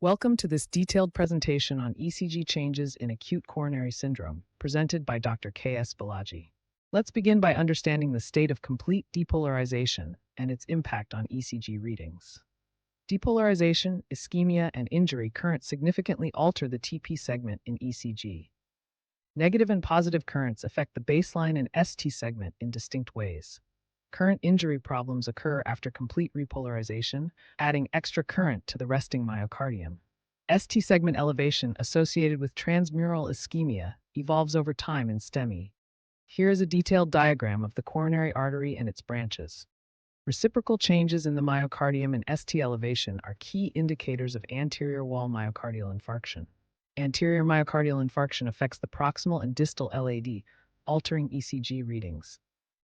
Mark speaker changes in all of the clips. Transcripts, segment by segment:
Speaker 1: Welcome to this detailed presentation on ECG changes in acute coronary syndrome, presented by Dr. K.S. Balaji. Let's begin by understanding the state of complete depolarization and its impact on ECG readings. Depolarization, ischemia, and injury current significantly alter the TP segment in ECG. Negative and positive currents affect the baseline and ST segment in distinct ways. Current injury problems occur after complete repolarization, adding extra current to the resting myocardium. ST segment elevation associated with transmural ischemia evolves over time in STEMI. Here is a detailed diagram of the coronary artery and its branches. Reciprocal changes in the myocardium and ST elevation are key indicators of anterior wall myocardial infarction. Anterior myocardial infarction affects the proximal and distal LAD, altering ECG readings.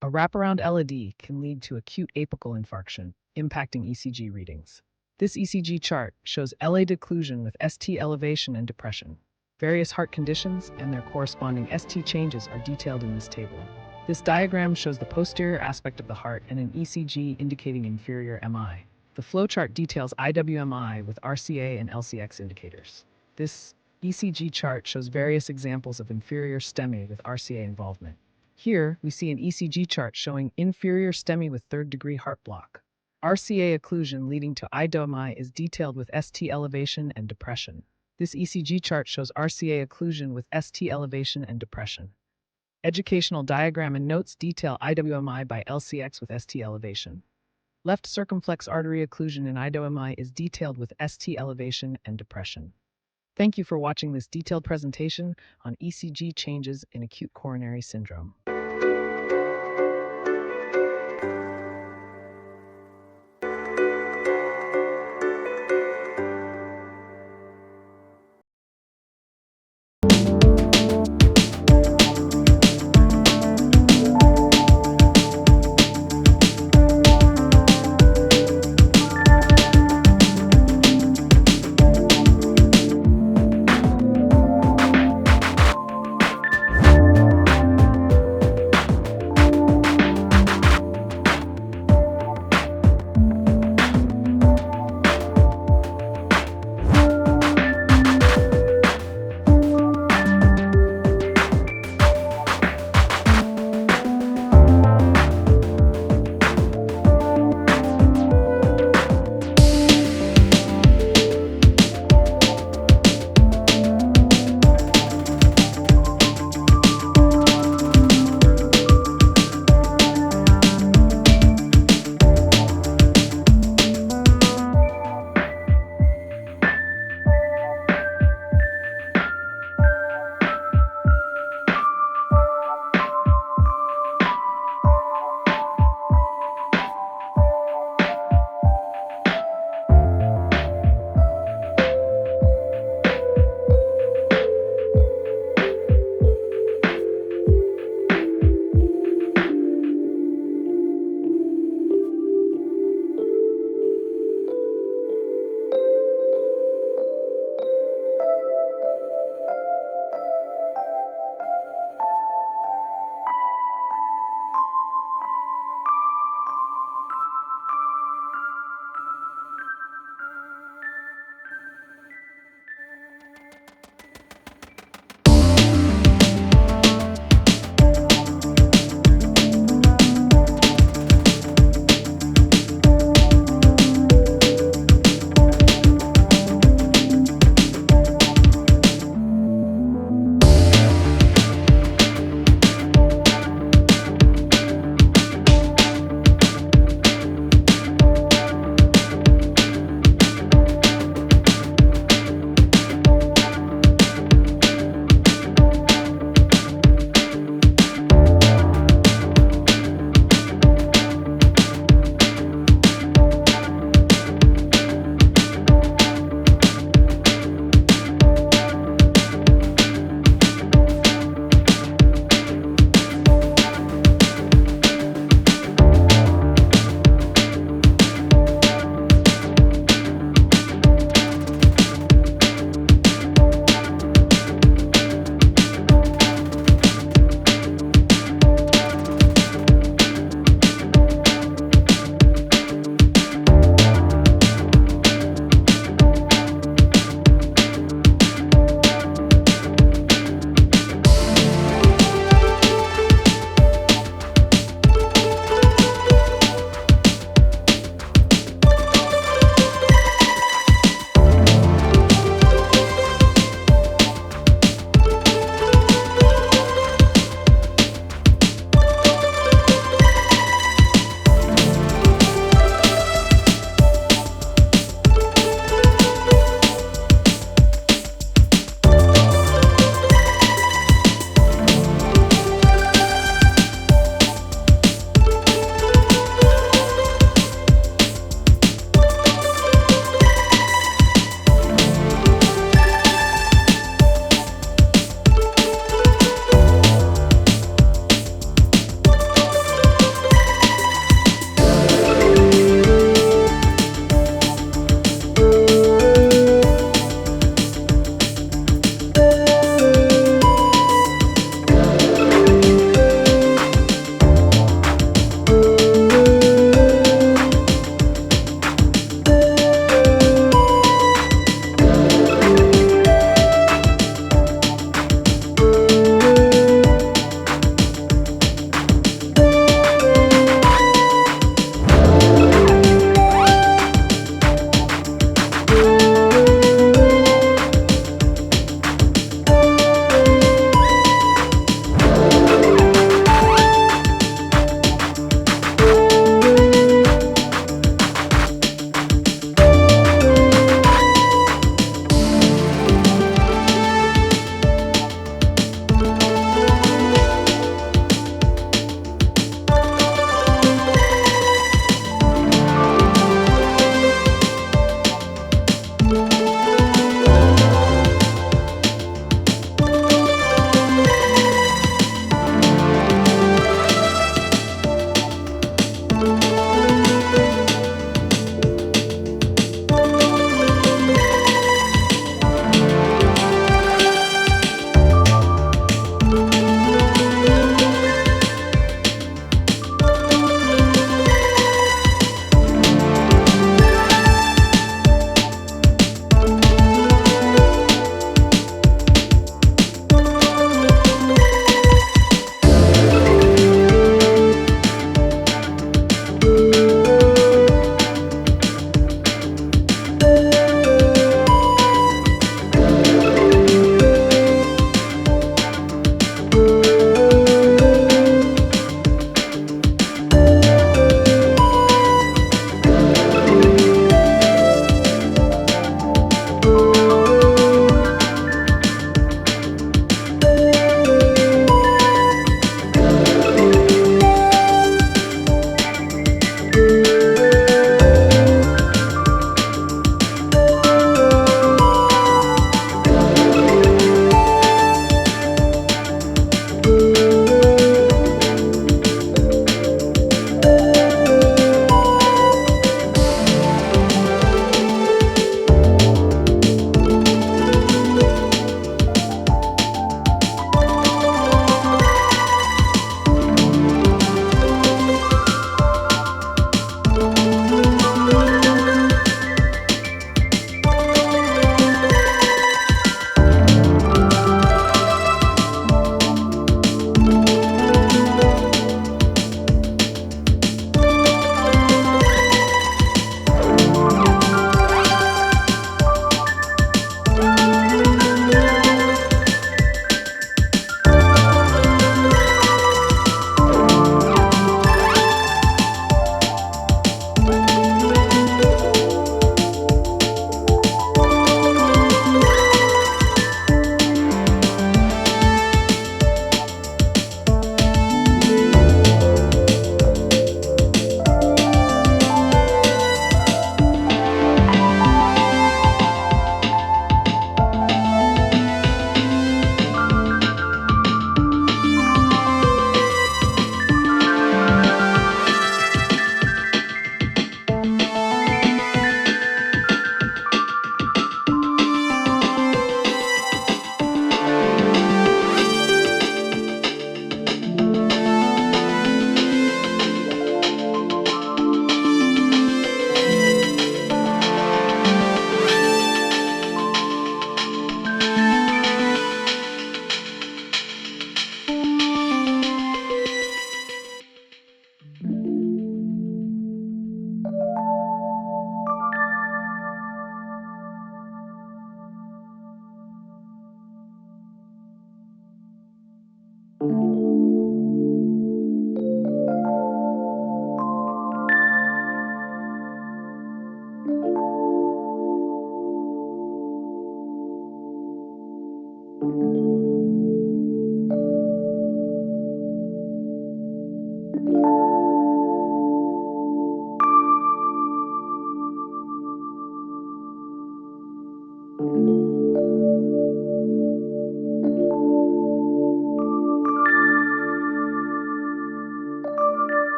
Speaker 1: A wraparound LAD can lead to acute apical infarction, impacting ECG readings. This ECG chart shows LAD occlusion with ST elevation and depression. Various heart conditions and their corresponding ST changes are detailed in this table. This diagram shows the posterior aspect of the heart and an ECG indicating inferior MI. The flowchart details IWMI with RCA and LCX indicators. This ECG chart shows various examples of inferior STEMI with RCA involvement. Here, we see an ECG chart showing inferior STEMI with third-degree heart block. RCA occlusion leading to IWMI is detailed with ST elevation and depression. This ECG chart shows RCA occlusion with ST elevation and depression. Educational diagram and notes detail IWMI by LCX with ST elevation. Left circumflex artery occlusion in IWMI is detailed with ST elevation and depression. Thank you for watching this detailed presentation on ECG changes in acute coronary syndrome.